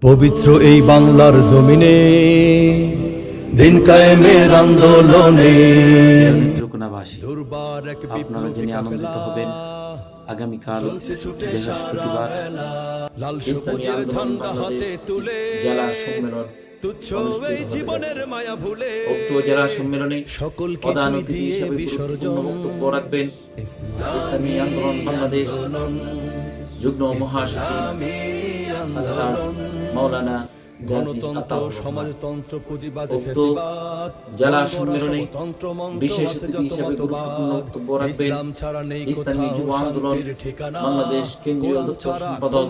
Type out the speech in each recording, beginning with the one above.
পবিত্র এই বাংলার জমিনে দিন কায়েমের আন্দোলনে নেত্রকোনাবাসী আপনারা জেনে আনন্দিত হবেন আগামীকাল বৃহস্পতিবার ইসলামী আন্দোলন বাংলাদেশ জেলা সম্মেলন উক্ত জেলা সম্মেলনে প্রধান অতিথি হিসেবে গুরুত্বপূর্ণ বক্তব্য রাখবেন ইসলামী আন্দোলন বাংলাদেশ যুগ্ম মহাসচিব মাওলানা গণতন্ত্র সমাজতন্ত্র পুঁজিবাদী উক্ত ফ্যাসিবাদ জেলা সম্মেলনে বিশেষ অতিথি হিসেবে গুরুত্বপূর্ণ বক্তব্য রাখবেন ইসলামী যুব আন্দোলন বাংলাদেশ কেন্দ্রীয় দপ্তর সম্পাদক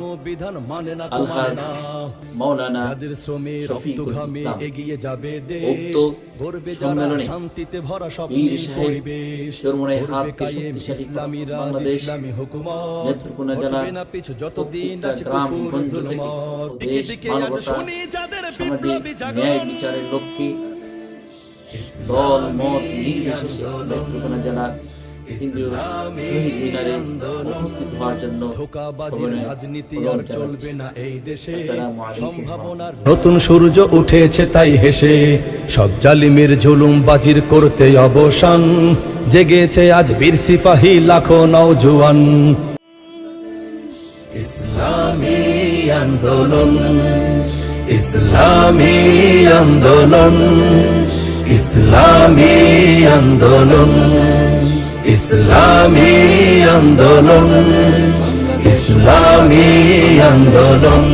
আলহাজ মাওলানা শফিকুল ইসলাম। উক্ত সম্মেলনে পীর সাহেব চরমোনাই হাতকে শক্তিশালী বাংলাদেশ নেত্রকোনা জেলার প্রত্যেকটা গ্রাম-গঞ্জ থেকে দেশ মানবতা সামাজিক ন্যায় বিচারের লক্ষ্যে দল মত নির্বিশেষে নেত্রকোনা জেলার কেন্দ্রীয় শহীদ মিনারে উপস্থিত হওয়ার জন্য রাজনীতি আর চলবে না এই দেশে সম্ভাবনার নতুন সূর্য উঠেছে তাই হেসে সব জালিমের জুলুম বাজির করতে অবসান জেগেছে আজ বীর সিপাহী লাখো নওজোয়ান। ইসলামী আন্দোলন ইসলামী আন্দোলন ইসলামী আন্দোলন ইসলামী আন্দোলন ইসলামী আন্দোলন।